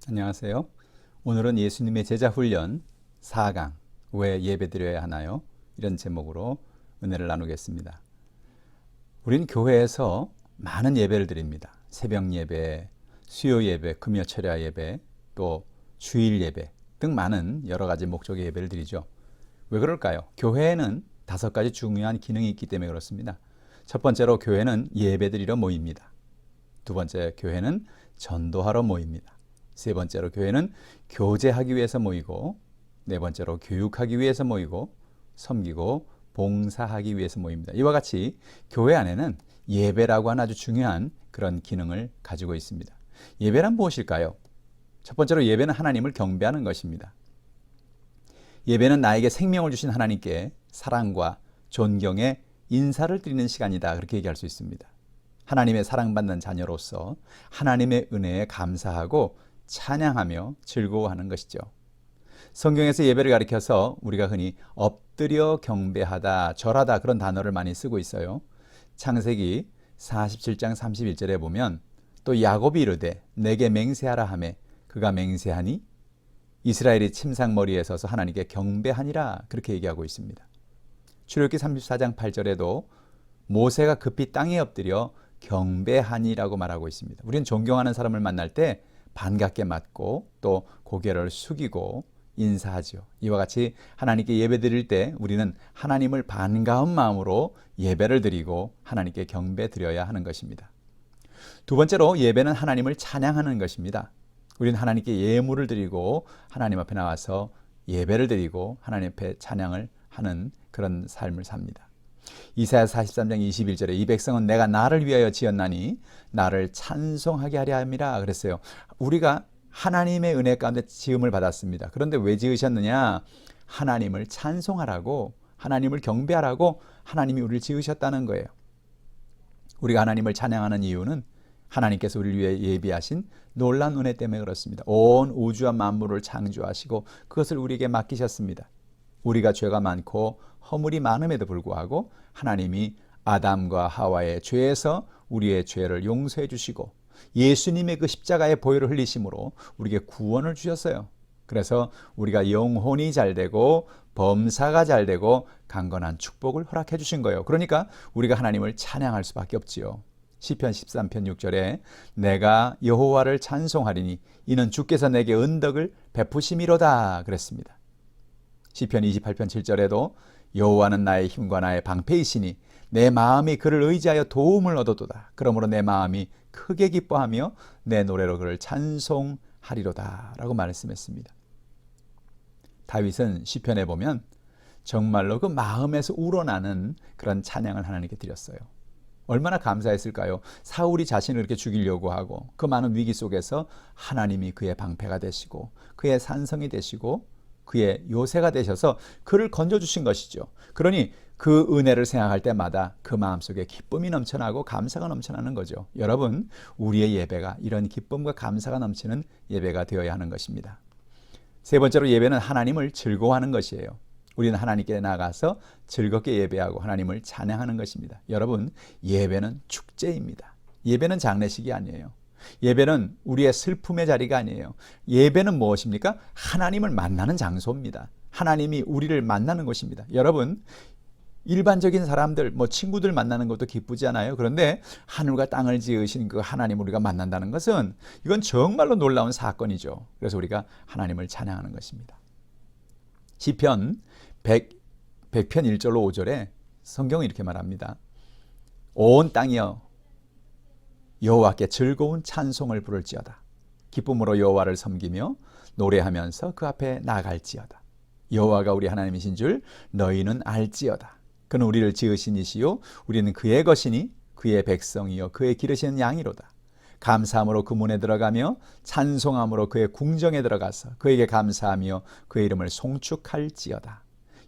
안녕하세요. 오늘은 예수님의 제자 훈련 4강 왜 예배드려야 하나요? 이런 제목으로 은혜를 나누겠습니다. 우리는 교회에서 많은 예배를 드립니다. 새벽 예배, 수요 예배, 금요 철야 예배, 또 주일 예배 등 많은 여러 가지 목적의 예배를 드리죠. 왜 그럴까요? 교회에는 5가지 중요한 기능이 있기 때문에 그렇습니다. 첫 번째로 교회는 예배드리러 모입니다. 두 번째, 교회는 전도하러 모입니다. 세 번째로 교회는 교제하기 위해서 모이고, 네 번째로 교육하기 위해서 모이고, 섬기고 봉사하기 위해서 모입니다. 이와 같이 교회 안에는 예배라고 하는 아주 중요한 그런 기능을 가지고 있습니다. 예배란 무엇일까요? 첫 번째로 예배는 하나님을 경배하는 것입니다. 예배는 나에게 생명을 주신 하나님께 사랑과 존경의 인사를 드리는 시간이다, 그렇게 얘기할 수 있습니다. 하나님의 사랑받는 자녀로서 하나님의 은혜에 감사하고 찬양하며 즐거워하는 것이죠. 성경에서 예배를 가리켜서 우리가 흔히 엎드려 경배하다, 절하다 그런 단어를 많이 쓰고 있어요. 창세기 47장 31절에 보면 또 야곱이 이르되 내게 맹세하라 하매 그가 맹세하니 이스라엘이 침상머리에 서서 하나님께 경배하니라, 그렇게 얘기하고 있습니다. 출애굽기 34장 8절에도 모세가 급히 땅에 엎드려 경배하니라고 말하고 있습니다. 우리는 존경하는 사람을 만날 때 반갑게 맞고 또 고개를 숙이고 인사하죠. 이와 같이 하나님께 예배 드릴 때 우리는 하나님을 반가운 마음으로 예배를 드리고 하나님께 경배 드려야 하는 것입니다. 두 번째로 예배는 하나님을 찬양하는 것입니다. 우리는 하나님께 예물을 드리고 하나님 앞에 나와서 예배를 드리고 하나님 앞에 찬양을 하는 그런 삶을 삽니다. 이사야 43장 21절에 이 백성은 내가 나를 위하여 지었나니 나를 찬송하게 하려 함이라 그랬어요. 우리가 하나님의 은혜 가운데 지음을 받았습니다. 그런데 왜 지으셨느냐? 하나님을 찬송하라고, 하나님을 경배하라고 하나님이 우리를 지으셨다는 거예요. 우리가 하나님을 찬양하는 이유는 하나님께서 우리를 위해 예비하신 놀라운 은혜 때문에 그렇습니다. 온 우주와 만물을 창조하시고 그것을 우리에게 맡기셨습니다. 우리가 죄가 많고 허물이 많음에도 불구하고 하나님이 아담과 하와의 죄에서 우리의 죄를 용서해 주시고 예수님의 그 십자가의 보혈을 흘리심으로 우리에게 구원을 주셨어요. 그래서 우리가 영혼이 잘되고 범사가 잘되고 강건한 축복을 허락해 주신 거예요. 그러니까 우리가 하나님을 찬양할 수밖에 없지요. 시편 13편 6절에 내가 여호와를 찬송하리니 이는 주께서 내게 은덕을 베푸심이로다 그랬습니다. 시편 28편 7절에도 여호와는 나의 힘과 나의 방패이시니 내 마음이 그를 의지하여 도움을 얻어도다. 그러므로 내 마음이 크게 기뻐하며 내 노래로 그를 찬송하리로다 라고 말씀했습니다. 다윗은 시편에 보면 정말로 그 마음에서 우러나는 그런 찬양을 하나님께 드렸어요. 얼마나 감사했을까요? 사울이 자신을 이렇게 죽이려고 하고 그 많은 위기 속에서 하나님이 그의 방패가 되시고 그의 산성이 되시고 그의 요새가 되셔서 그를 건져주신 것이죠. 그러니 그 은혜를 생각할 때마다 그 마음속에 기쁨이 넘쳐나고 감사가 넘쳐나는 거죠. 여러분, 우리의 예배가 이런 기쁨과 감사가 넘치는 예배가 되어야 하는 것입니다. 세 번째로 예배는 하나님을 즐거워하는 것이에요. 우리는 하나님께 나가서 즐겁게 예배하고 하나님을 찬양하는 것입니다. 여러분, 예배는 축제입니다. 예배는 장례식이 아니에요. 예배는 우리의 슬픔의 자리가 아니에요. 예배는 무엇입니까? 하나님을 만나는 장소입니다. 하나님이 우리를 만나는 곳입니다. 여러분, 일반적인 사람들, 친구들 만나는 것도 기쁘지 않아요? 그런데 하늘과 땅을 지으신 그 하나님 우리가 만난다는 것은 이건 정말로 놀라운 사건이죠. 그래서 우리가 하나님을 찬양하는 것입니다. 시편 100편 1절로 5절에 성경은 이렇게 말합니다. 온 땅이여 여호와께 즐거운 찬송을 부를지어다. 기쁨으로 여호와를 섬기며 노래하면서 그 앞에 나아갈지어다. 여호와가 우리 하나님이신 줄 너희는 알지어다. 그는 우리를 지으신 이시요 우리는 그의 것이니 그의 백성이요 그의 기르시는 양이로다. 감사함으로 그 문에 들어가며 찬송함으로 그의 궁정에 들어가서 그에게 감사하며 그의 이름을 송축할지어다.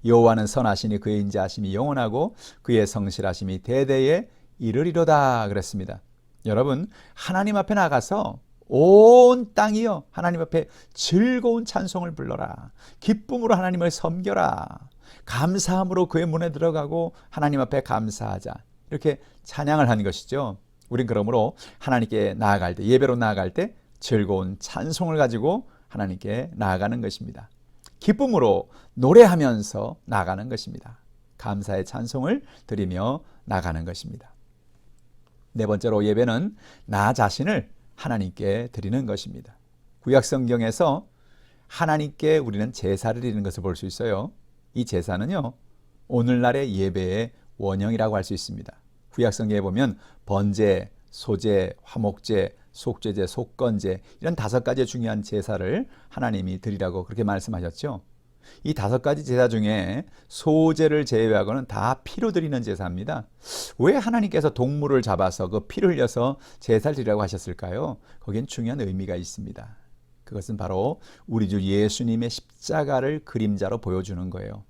여호와는 선하시니 그의 인자하심이 영원하고 그의 성실하심이 대대에 이르리로다 그랬습니다. 여러분, 하나님 앞에 나가서 온 땅이여 하나님 앞에 즐거운 찬송을 불러라. 기쁨으로 하나님을 섬겨라. 감사함으로 그의 문에 들어가고 하나님 앞에 감사하자. 이렇게 찬양을 하는 것이죠. 우린 그러므로 하나님께 나아갈 때, 예배로 나아갈 때 즐거운 찬송을 가지고 하나님께 나아가는 것입니다. 기쁨으로 노래하면서 나아가는 것입니다. 감사의 찬송을 드리며 나아가는 것입니다. 네 번째로 예배는 나 자신을 하나님께 드리는 것입니다. 구약 성경에서 하나님께 우리는 제사를 드리는 것을 볼 수 있어요. 이 제사는요, 오늘날의 예배의 원형이라고 할 수 있습니다. 구약 성경에 보면 번제, 소제, 화목제, 속죄제, 속건제 이런 5가지의 중요한 제사를 하나님이 드리라고 그렇게 말씀하셨죠. 이 5가지 제사 중에 소제를 제외하고는 다 피로 드리는 제사입니다. 왜 하나님께서 동물을 잡아서 그 피를 흘려서 제사를 드리라고 하셨을까요? 거기엔 중요한 의미가 있습니다. 그것은 바로 우리 주 예수님의 십자가를 그림자로 보여주는 거예요.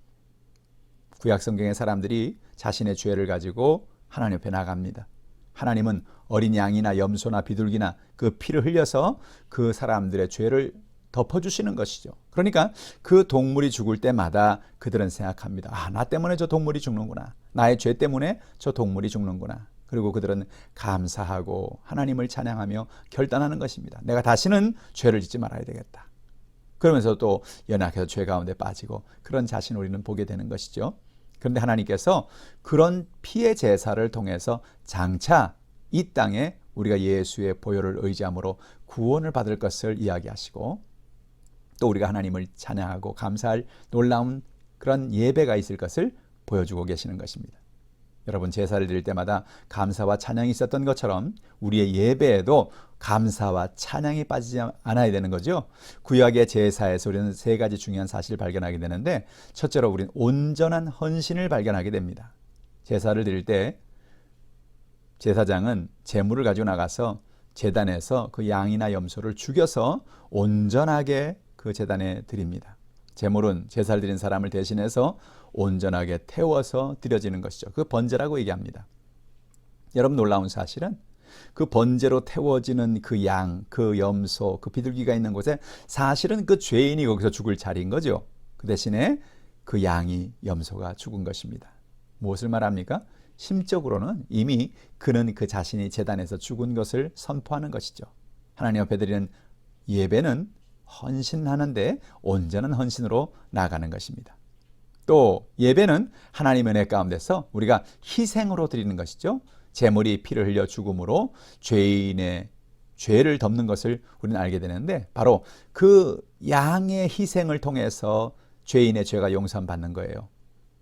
구약 성경의 사람들이 자신의 죄를 가지고 하나님 앞에 나갑니다. 하나님은 어린 양이나 염소나 비둘기나 그 피를 흘려서 그 사람들의 죄를 덮어주시는 것이죠. 그러니까 그 동물이 죽을 때마다 그들은 생각합니다. 아, 나 때문에 저 동물이 죽는구나. 나의 죄 때문에 저 동물이 죽는구나. 그리고 그들은 감사하고 하나님을 찬양하며 결단하는 것입니다. 내가 다시는 죄를 짓지 말아야 되겠다. 그러면서 또 연약해서 죄 가운데 빠지고 그런 자신을 우리는 보게 되는 것이죠. 그런데 하나님께서 그런 피의 제사를 통해서 장차 이 땅에 우리가 예수의 보혈을 의지함으로 구원을 받을 것을 이야기하시고 또 우리가 하나님을 찬양하고 감사할 놀라운 그런 예배가 있을 것을 보여주고 계시는 것입니다. 여러분, 제사를 드릴 때마다 감사와 찬양이 있었던 것처럼 우리의 예배에도 감사와 찬양이 빠지지 않아야 되는 거죠. 구약의 제사에서 우리는 3가지 중요한 사실을 발견하게 되는데, 첫째로 우리는 온전한 헌신을 발견하게 됩니다. 제사를 드릴 때 제사장은 제물을 가지고 나가서 제단에서 그 양이나 염소를 죽여서 온전하게 그 제단에 드립니다. 제물은 제사를 드린 사람을 대신해서 온전하게 태워서 드려지는 것이죠. 그 번제라고 얘기합니다. 여러분, 놀라운 사실은 그 번제로 태워지는 그 양, 그 염소, 그 비둘기가 있는 곳에 사실은 그 죄인이 거기서 죽을 자리인 거죠. 그 대신에 그 양이, 염소가 죽은 것입니다. 무엇을 말합니까? 심적으로는 이미 그는 그 자신이 제단에서 죽은 것을 선포하는 것이죠. 하나님 앞에 드리는 예배는 헌신하는데 온전한 헌신으로 나아가는 것입니다. 또 예배는 하나님의 은혜 가운데서 우리가 희생으로 드리는 것이죠. 제물이 피를 흘려 죽음으로 죄인의 죄를 덮는 것을 우리는 알게 되는데, 바로 그 양의 희생을 통해서 죄인의 죄가 용서받는 거예요.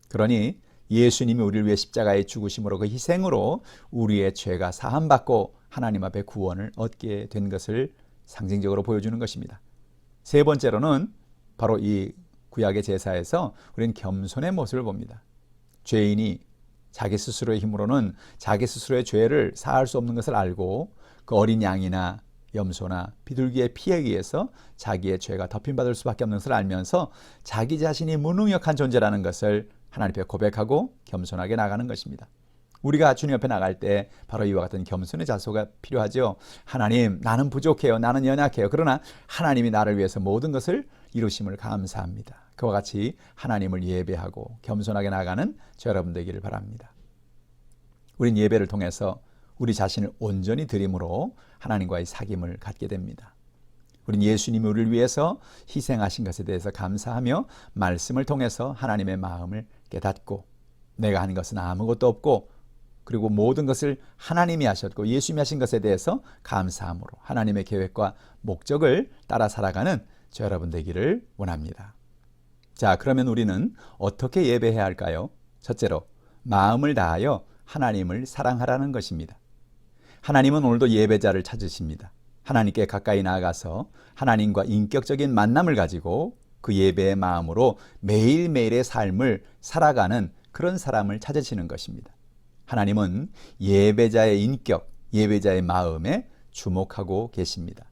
그러니 예수님이 우리를 위해 십자가에 죽으심으로 그 희생으로 우리의 죄가 사함받고 하나님 앞에 구원을 얻게 된 것을 상징적으로 보여주는 것입니다. 세 번째로는 바로 이 구약의 제사에서 우리는 겸손의 모습을 봅니다. 죄인이 자기 스스로의 힘으로는 자기 스스로의 죄를 사할 수 없는 것을 알고 그 어린 양이나 염소나 비둘기의 피에 의해서 자기의 죄가 덮임받을 수밖에 없는 것을 알면서 자기 자신이 무능력한 존재라는 것을 하나님 앞에 고백하고 겸손하게 나가는 것입니다. 우리가 주님 앞에 나갈 때 바로 이와 같은 겸손의 자세가 필요하죠. 하나님, 나는 부족해요. 나는 연약해요. 그러나 하나님이 나를 위해서 모든 것을 이루심을 감사합니다. 그와 같이 하나님을 예배하고 겸손하게 나가는 저 여러분 되기를 바랍니다. 우린 예배를 통해서 우리 자신을 온전히 드림으로 하나님과의 사귐을 갖게 됩니다. 우린 예수님이 우리를 위해서 희생하신 것에 대해서 감사하며 말씀을 통해서 하나님의 마음을 깨닫고 내가 한 것은 아무것도 없고 그리고 모든 것을 하나님이 하셨고 예수님이 하신 것에 대해서 감사함으로 하나님의 계획과 목적을 따라 살아가는 저 여러분 되기를 원합니다. 자, 그러면 우리는 어떻게 예배해야 할까요? 첫째로 마음을 다하여 하나님을 사랑하라는 것입니다. 하나님은 오늘도 예배자를 찾으십니다. 하나님께 가까이 나아가서 하나님과 인격적인 만남을 가지고 그 예배의 마음으로 매일매일의 삶을 살아가는 그런 사람을 찾으시는 것입니다. 하나님은 예배자의 인격, 예배자의 마음에 주목하고 계십니다.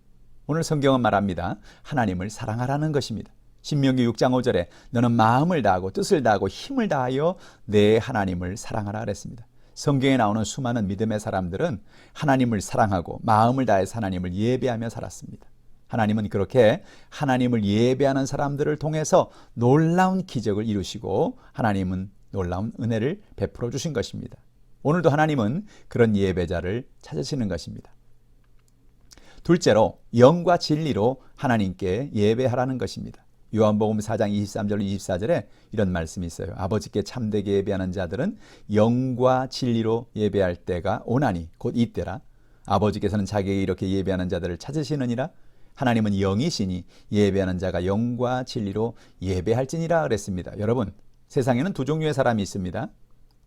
오늘 성경은 말합니다. 하나님을 사랑하라는 것입니다. 신명기 6장 5절에 너는 마음을 다하고 뜻을 다하고 힘을 다하여 내 하나님을 사랑하라 그랬습니다. 성경에 나오는 수많은 믿음의 사람들은 하나님을 사랑하고 마음을 다해서 하나님을 예배하며 살았습니다. 하나님은 그렇게 하나님을 예배하는 사람들을 통해서 놀라운 기적을 이루시고 하나님은 놀라운 은혜를 베풀어 주신 것입니다. 오늘도 하나님은 그런 예배자를 찾으시는 것입니다. 둘째로 영과 진리로 하나님께 예배하라는 것입니다. 요한복음 4장 23절 24절에 이런 말씀이 있어요. 아버지께 참되게 예배하는 자들은 영과 진리로 예배할 때가 오나니 곧 이때라. 아버지께서는 자기에게 이렇게 예배하는 자들을 찾으시느니라. 하나님은 영이시니 예배하는 자가 영과 진리로 예배할지니라 그랬습니다. 여러분, 세상에는 두 종류의 사람이 있습니다.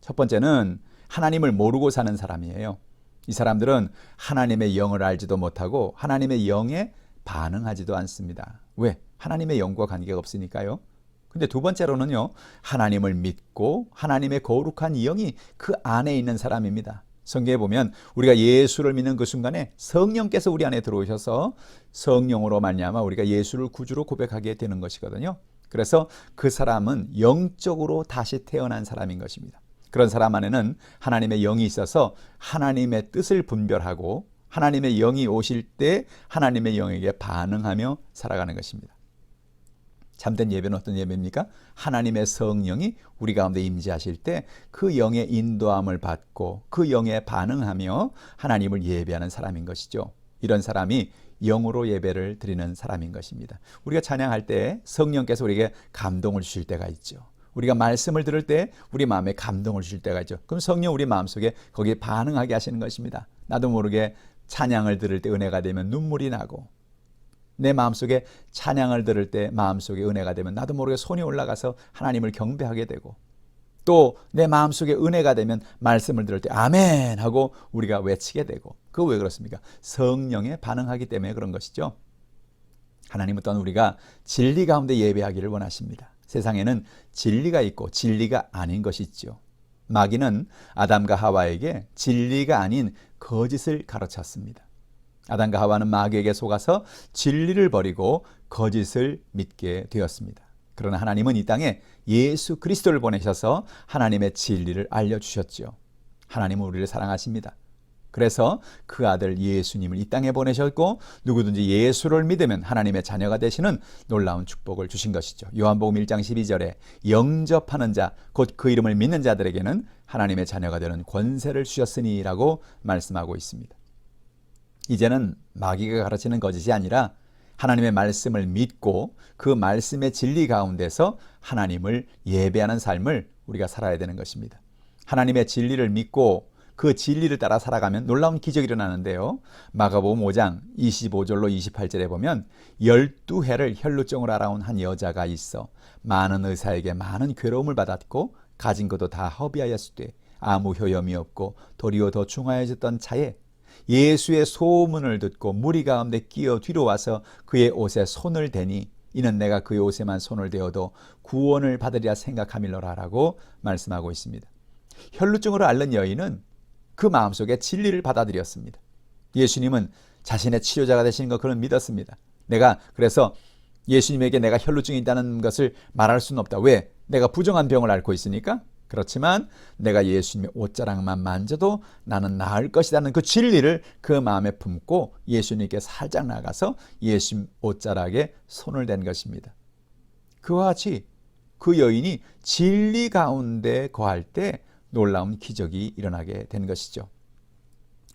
첫 번째는 하나님을 모르고 사는 사람이에요. 이 사람들은 하나님의 영을 알지도 못하고 하나님의 영에 반응하지도 않습니다. 왜? 하나님의 영과 관계가 없으니까요. 근데 두 번째로는요, 하나님을 믿고 하나님의 거룩한 영이 그 안에 있는 사람입니다. 성경에 보면 우리가 예수를 믿는 그 순간에 성령께서 우리 안에 들어오셔서 성령으로 말미암아 우리가 예수를 구주로 고백하게 되는 것이거든요. 그래서 그 사람은 영적으로 다시 태어난 사람인 것입니다. 그런 사람 안에는 하나님의 영이 있어서 하나님의 뜻을 분별하고 하나님의 영이 오실 때 하나님의 영에게 반응하며 살아가는 것입니다. 참된 예배는 어떤 예배입니까? 하나님의 성령이 우리 가운데 임재하실 때 그 영의 인도함을 받고 그 영에 반응하며 하나님을 예배하는 사람인 것이죠. 이런 사람이 영으로 예배를 드리는 사람인 것입니다. 우리가 찬양할 때 성령께서 우리에게 감동을 주실 때가 있죠. 우리가 말씀을 들을 때 우리 마음에 감동을 주실 때가 있죠. 그럼 성령 우리 마음속에 거기에 반응하게 하시는 것입니다. 나도 모르게 찬양을 들을 때 은혜가 되면 눈물이 나고, 내 마음속에 찬양을 들을 때 마음속에 은혜가 되면 나도 모르게 손이 올라가서 하나님을 경배하게 되고, 또 내 마음속에 은혜가 되면 말씀을 들을 때 아멘 하고 우리가 외치게 되고, 그거 왜 그렇습니까? 성령에 반응하기 때문에 그런 것이죠. 하나님은 또한 우리가 진리 가운데 예배하기를 원하십니다. 세상에는 진리가 있고 진리가 아닌 것이 있죠. 마귀는 아담과 하와에게 진리가 아닌 거짓을 가르쳤습니다. 아담과 하와는 마귀에게 속아서 진리를 버리고 거짓을 믿게 되었습니다. 그러나 하나님은 이 땅에 예수 그리스도를 보내셔서 하나님의 진리를 알려주셨죠. 하나님은 우리를 사랑하십니다. 그래서 그 아들 예수님을 이 땅에 보내셨고, 누구든지 예수를 믿으면 하나님의 자녀가 되시는 놀라운 축복을 주신 것이죠. 요한복음 1장 12절에 영접하는 자, 곧 그 이름을 믿는 자들에게는 하나님의 자녀가 되는 권세를 주셨으니 라고 말씀하고 있습니다. 이제는 마귀가 가르치는 거짓이 아니라 하나님의 말씀을 믿고 그 말씀의 진리 가운데서 하나님을 예배하는 삶을 우리가 살아야 되는 것입니다. 하나님의 진리를 믿고 그 진리를 따라 살아가면 놀라운 기적이 일어나는데요. 마가복음 5장 25절로 28절에 보면 12해를 혈루증을 앓아온 한 여자가 있어 많은 의사에게 많은 괴로움을 받았고 가진 것도 다 허비하였으되 아무 효염이 없고 도리어 더 중하여졌던 차에 예수의 소문을 듣고 무리 가운데 끼어 뒤로 와서 그의 옷에 손을 대니 이는 내가 그의 옷에만 손을 대어도 구원을 받으리라 생각함일러라라고 말씀하고 있습니다. 혈루증으로 앓는 여인은 그 마음속에 진리를 받아들였습니다. 예수님은 자신의 치료자가 되시는 것 그는 믿었습니다. 그래서 예수님에게 내가 혈루증이 있다는 것을 말할 수는 없다. 왜? 내가 부정한 병을 앓고 있으니까. 그렇지만 내가 예수님의 옷자락만 만져도 나는 나을 것이라는 그 진리를 그 마음에 품고 예수님께 살짝 나가서 예수님 옷자락에 손을 댄 것입니다. 그와 같이 그 여인이 진리 가운데 거할 때 놀라운 기적이 일어나게 된 것이죠.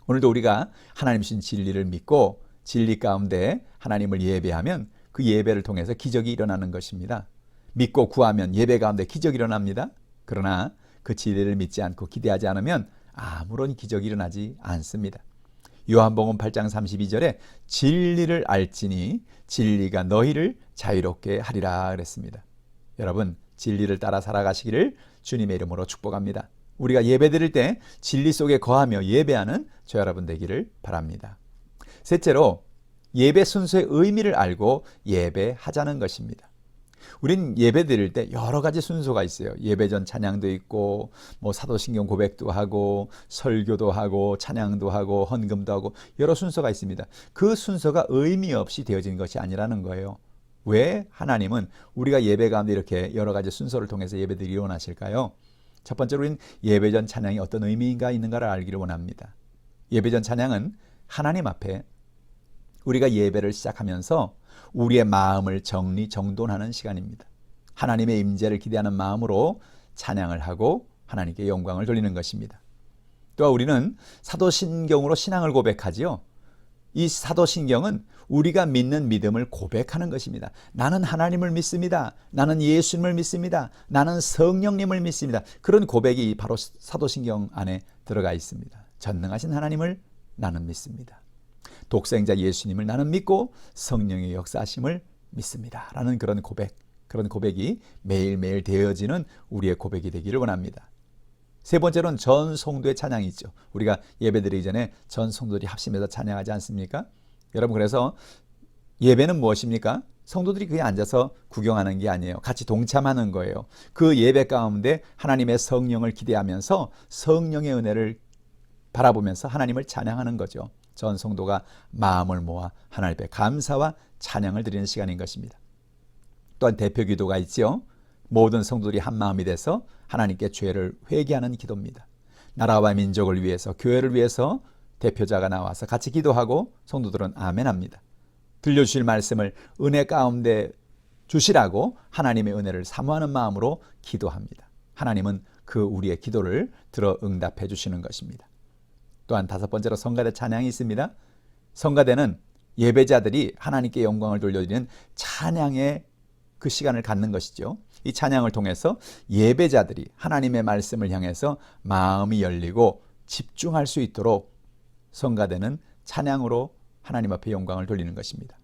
오늘도 우리가 하나님 주신 진리를 믿고 진리 가운데 하나님을 예배하면 그 예배를 통해서 기적이 일어나는 것입니다. 믿고 구하면 예배 가운데 기적이 일어납니다. 그러나 그 진리를 믿지 않고 기대하지 않으면 아무런 기적이 일어나지 않습니다. 요한복음 8장 32절에 진리를 알지니 진리가 너희를 자유롭게 하리라 그랬습니다. 여러분, 진리를 따라 살아가시기를 주님의 이름으로 축복합니다. 우리가 예배드릴 때 진리 속에 거하며 예배하는 저 여러분 되기를 바랍니다. 셋째로 예배 순서의 의미를 알고 예배하자는 것입니다. 우린 예배 드릴 때 여러 가지 순서가 있어요. 예배 전 찬양도 있고 사도신경 고백도 하고 설교도 하고 찬양도 하고 헌금도 하고 여러 순서가 있습니다. 그 순서가 의미 없이 되어진 것이 아니라는 거예요. 왜 하나님은 우리가 예배 가운데 이렇게 여러 가지 순서를 통해서 예배드리기 원하실까요? 첫 번째로 우리는 예배 전 찬양이 어떤 의미가 있는가를 알기를 원합니다. 예배 전 찬양은 하나님 앞에 우리가 예배를 시작하면서 우리의 마음을 정돈하는 시간입니다. 하나님의 임재를 기대하는 마음으로 찬양을 하고 하나님께 영광을 돌리는 것입니다. 또한 우리는 사도신경으로 신앙을 고백하지요. 이 사도신경은 우리가 믿는 믿음을 고백하는 것입니다. 나는 하나님을 믿습니다. 나는 예수님을 믿습니다. 나는 성령님을 믿습니다. 그런 고백이 바로 사도신경 안에 들어가 있습니다. 전능하신 하나님을 나는 믿습니다. 독생자 예수님을 나는 믿고 성령의 역사하심을 믿습니다. 라는 그런 고백이 매일매일 되어지는 우리의 고백이 되기를 원합니다. 세 번째로는 전 성도의 찬양이 있죠. 우리가 예배드리기 전에 전 성도들이 합심해서 찬양하지 않습니까? 여러분, 그래서 예배는 무엇입니까? 성도들이 그냥 앉아서 구경하는 게 아니에요. 같이 동참하는 거예요. 그 예배 가운데 하나님의 성령을 기대하면서 성령의 은혜를 바라보면서 하나님을 찬양하는 거죠. 전 성도가 마음을 모아 하나님 앞에 감사와 찬양을 드리는 시간인 것입니다. 또한 대표 기도가 있죠. 모든 성도들이 한 마음이 돼서 하나님께 죄를 회개하는 기도입니다. 나라와 민족을 위해서, 교회를 위해서 대표자가 나와서 같이 기도하고 성도들은 아멘합니다. 들려주실 말씀을 은혜 가운데 주시라고 하나님의 은혜를 사모하는 마음으로 기도합니다. 하나님은 그 우리의 기도를 들어 응답해 주시는 것입니다. 또한 다섯 번째로 성가대 찬양이 있습니다. 성가대는 예배자들이 하나님께 영광을 돌려드리는 찬양의 그 시간을 갖는 것이죠. 이 찬양을 통해서 예배자들이 하나님의 말씀을 향해서 마음이 열리고 집중할 수 있도록 성가대는 찬양으로 하나님 앞에 영광을 돌리는 것입니다.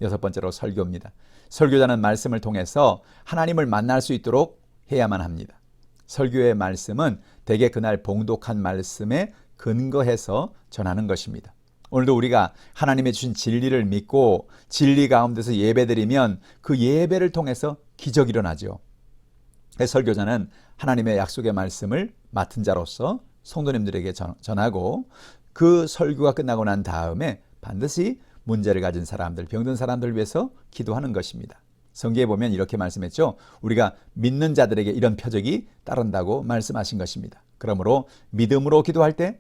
여섯 번째로 설교입니다. 설교자는 말씀을 통해서 하나님을 만날 수 있도록 해야만 합니다. 설교의 말씀은 대개 그날 봉독한 말씀에 근거해서 전하는 것입니다. 오늘도 우리가 하나님의 주신 진리를 믿고 진리 가운데서 예배드리면 그 예배를 통해서 기적이 일어나죠. 설교자는 하나님의 약속의 말씀을 맡은 자로서 성도님들에게 전하고 그 설교가 끝나고 난 다음에 반드시 문제를 가진 사람들, 병든 사람들을 위해서 기도하는 것입니다. 성경에 보면 이렇게 말씀했죠. 우리가 믿는 자들에게 이런 표적이 따른다고 말씀하신 것입니다. 그러므로 믿음으로 기도할 때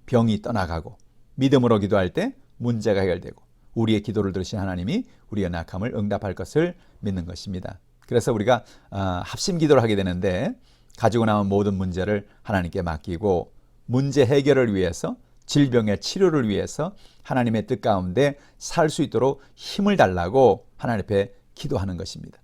병이 떠나가고 믿음으로 기도할 때 문제가 해결되고 우리의 기도를 들으신 하나님이 우리의 낙함을 응답할 것을 믿는 것입니다. 그래서 우리가 합심 기도를 하게 되는데 가지고 나온 모든 문제를 하나님께 맡기고 문제 해결을 위해서 질병의 치료를 위해서 하나님의 뜻 가운데 살 수 있도록 힘을 달라고 하나님 앞에 기도하는 것입니다.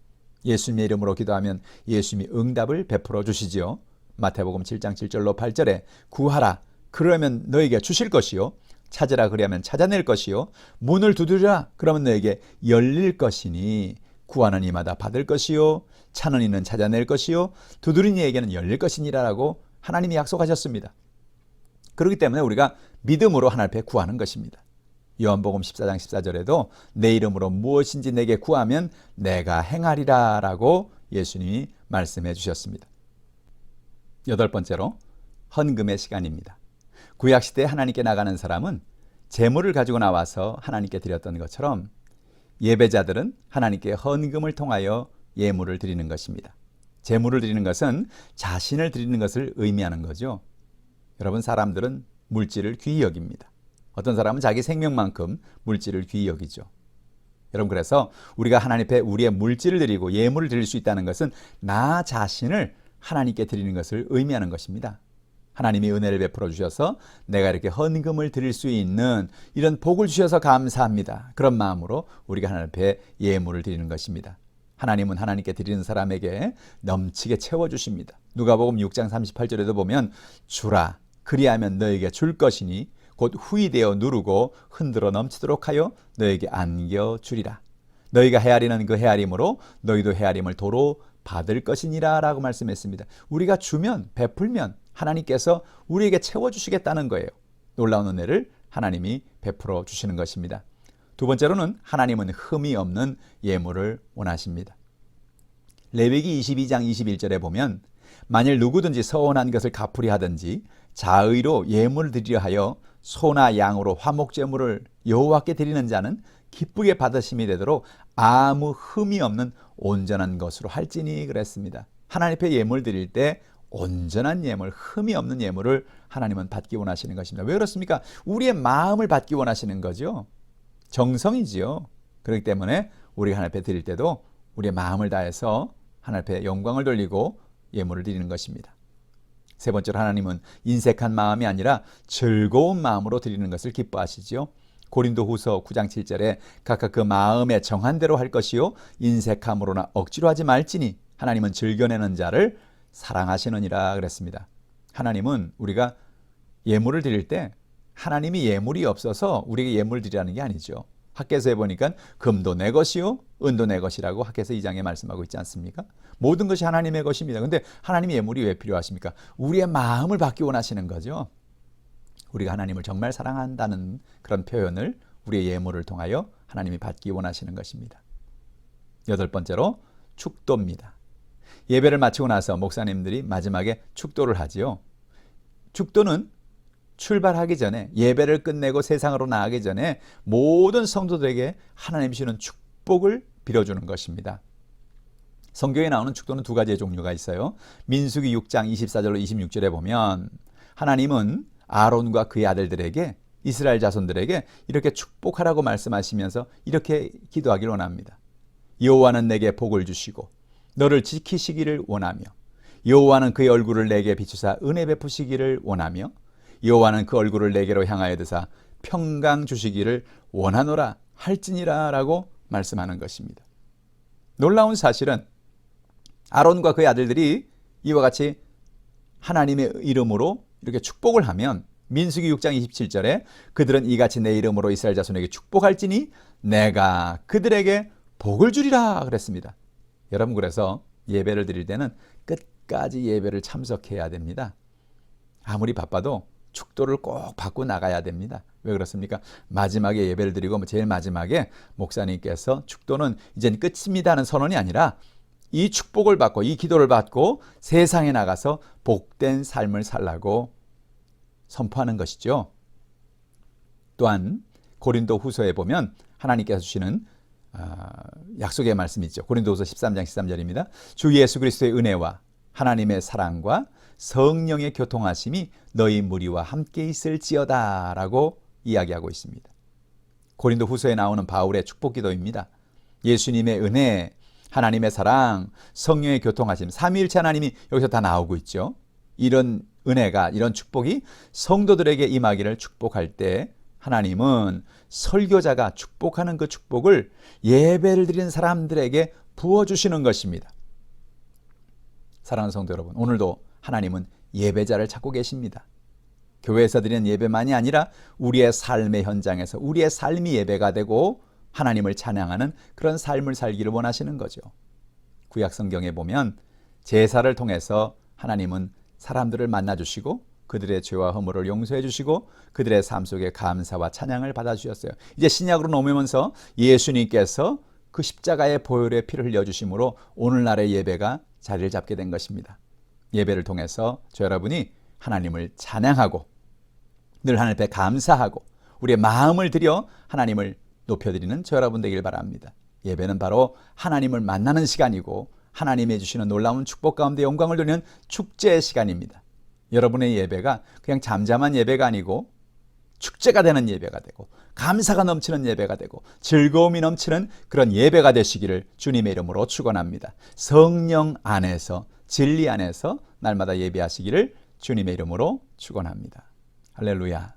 예수님의 이름으로 기도하면 예수님이 응답을 베풀어 주시지요. 마태복음 7장 7절로 8절에 구하라 그러면 너에게 주실 것이요 찾으라 그리하면 찾아낼 것이요 문을 두드리라 그러면 너에게 열릴 것이니 구하는 이마다 받을 것이요 찾는 이는 찾아낼 것이요 두드리는 이에게는 열릴 것이니라라고 하나님이 약속하셨습니다. 그렇기 때문에 우리가 믿음으로 하나님 앞에 구하는 것입니다. 요한복음 14장 14절에도 내 이름으로 무엇인지 내게 구하면 내가 행하리라 라고 예수님이 말씀해 주셨습니다. 여덟 번째로 헌금의 시간입니다. 구약시대에 하나님께 나가는 사람은 재물을 가지고 나와서 하나님께 드렸던 것처럼 예배자들은 하나님께 헌금을 통하여 예물을 드리는 것입니다. 재물을 드리는 것은 자신을 드리는 것을 의미하는 거죠. 여러분, 사람들은 물질을 귀히 여깁니다. 어떤 사람은 자기 생명만큼 물질을 귀히 여기죠. 여러분, 그래서 우리가 하나님 앞에 우리의 물질을 드리고 예물을 드릴 수 있다는 것은 나 자신을 하나님께 드리는 것을 의미하는 것입니다. 하나님이 은혜를 베풀어 주셔서 내가 이렇게 헌금을 드릴 수 있는 이런 복을 주셔서 감사합니다. 그런 마음으로 우리가 하나님 앞에 예물을 드리는 것입니다. 하나님은 하나님께 드리는 사람에게 넘치게 채워주십니다. 누가복음 6장 38절에도 보면 주라 그리하면 너에게 줄 것이니 곧 후이되어 누르고 흔들어 넘치도록 하여 너에게 안겨주리라. 너희가 헤아리는 그 헤아림으로 너희도 헤아림을 도로 받을 것이니라 라고 말씀했습니다. 우리가 주면 베풀면 하나님께서 우리에게 채워주시겠다는 거예요. 놀라운 은혜를 하나님이 베풀어 주시는 것입니다. 두 번째로는 하나님은 흠이 없는 예물을 원하십니다. 레위기 22장 21절에 보면 만일 누구든지 서원한 것을 갚으려 하든지 자의로 예물을 드리려 하여 소나 양으로 화목제물을 여호와께 드리는 자는 기쁘게 받으심이 되도록 아무 흠이 없는 온전한 것으로 할지니 그랬습니다. 하나님 앞에 예물 드릴 때 온전한 예물, 흠이 없는 예물을 하나님은 받기 원하시는 것입니다. 왜 그렇습니까? 우리의 마음을 받기 원하시는 거죠. 정성이지요. 그렇기 때문에 우리가 하나님 앞에 드릴 때도 우리의 마음을 다해서 하나님 앞에 영광을 돌리고 예물을 드리는 것입니다. 세 번째로 하나님은 인색한 마음이 아니라 즐거운 마음으로 드리는 것을 기뻐하시죠. 고린도후서 9장 7절에 각각 그 마음에 정한 대로 할 것이요 인색함으로나 억지로 하지 말지니 하나님은 즐겨내는 자를 사랑하시느니라 그랬습니다. 하나님은 우리가 예물을 드릴 때 하나님이 예물이 없어서 우리에게 예물 드리라는 게 아니죠. 학개서에 보니까 금도 내 것이요 은도 내 것이라고 학개서 2장에 말씀하고 있지 않습니까? 모든 것이 하나님의 것입니다. 근데 하나님이 예물이 왜 필요하십니까? 우리의 마음을 받기 원하시는 거죠. 우리가 하나님을 정말 사랑한다는 그런 표현을 우리의 예물을 통하여 하나님이 받기 원하시는 것입니다. 8번째로 축도입니다. 예배를 마치고 나서 목사님들이 마지막에 축도를 하지요. 축도는 출발하기 전에, 예배를 끝내고 세상으로 나가기 전에 모든 성도들에게 하나님 주시는 축복을 빌어주는 것입니다. 성경에 나오는 축도는 두 가지의 종류가 있어요. 민수기 6장 24절로 26절에 보면 하나님은 아론과 그의 아들들에게, 이스라엘 자손들에게 이렇게 축복하라고 말씀하시면서 이렇게 기도하기를 원합니다. 여호와는 내게 복을 주시고 너를 지키시기를 원하며, 여호와는 그의 얼굴을 내게 비추사 은혜 베푸시기를 원하며, 여호와는 그 얼굴을 내게로 향하여 드사 평강 주시기를 원하노라 할지니라 라고 말씀하는 것입니다. 놀라운 사실은 아론과 그의 아들들이 이와 같이 하나님의 이름으로 이렇게 축복을 하면 민수기 6장 27절에 그들은 이같이 내 이름으로 이스라엘 자손에게 축복할지니 내가 그들에게 복을 주리라 그랬습니다. 여러분, 그래서 예배를 드릴 때는 끝까지 예배를 참석해야 됩니다. 아무리 바빠도 축도를 꼭 받고 나가야 됩니다. 왜 그렇습니까? 마지막에 예배를 드리고 제일 마지막에 목사님께서 축도는 이젠 끝입니다 하는 선언이 아니라 이 축복을 받고 이 기도를 받고 세상에 나가서 복된 삶을 살라고 선포하는 것이죠. 또한 고린도 후서에 보면 하나님께서 주시는 약속의 말씀이 있죠. 고린도후서 13장 13절입니다. 주 예수 그리스도의 은혜와 하나님의 사랑과 성령의 교통하심이 너희 무리와 함께 있을지어다 라고 이야기하고 있습니다. 고린도 후서에 나오는 바울의 축복 기도입니다. 예수님의 은혜, 하나님의 사랑, 성령의 교통하심, 삼위일체 하나님이 여기서 다 나오고 있죠. 이런 은혜가, 이런 축복이 성도들에게 임하기를 축복할 때 하나님은 설교자가 축복하는 그 축복을 예배를 드리는 사람들에게 부어주시는 것입니다. 사랑하는 성도 여러분, 오늘도 하나님은 예배자를 찾고 계십니다. 교회에서 드리는 예배만이 아니라 우리의 삶의 현장에서 우리의 삶이 예배가 되고 하나님을 찬양하는 그런 삶을 살기를 원하시는 거죠. 구약 성경에 보면 제사를 통해서 하나님은 사람들을 만나주시고 그들의 죄와 허물을 용서해 주시고 그들의 삶 속에 감사와 찬양을 받아주셨어요. 이제 신약으로 넘으면서 예수님께서 그 십자가의 보혈의 피를 흘려주심으로 오늘날의 예배가 자리를 잡게 된 것입니다. 예배를 통해서 저 여러분이 하나님을 찬양하고 늘 하나님 앞에 감사하고 우리의 마음을 들여 하나님을 높여드리는 저 여러분 되길 바랍니다. 예배는 바로 하나님을 만나는 시간이고 하나님이 주시는 놀라운 축복 가운데 영광을 돌리는 축제의 시간입니다. 여러분의 예배가 그냥 잠잠한 예배가 아니고 축제가 되는 예배가 되고 감사가 넘치는 예배가 되고 즐거움이 넘치는 그런 예배가 되시기를 주님의 이름으로 축원합니다. 성령 안에서, 진리 안에서 날마다 예배하시기를 주님의 이름으로 축원합니다. 할렐루야.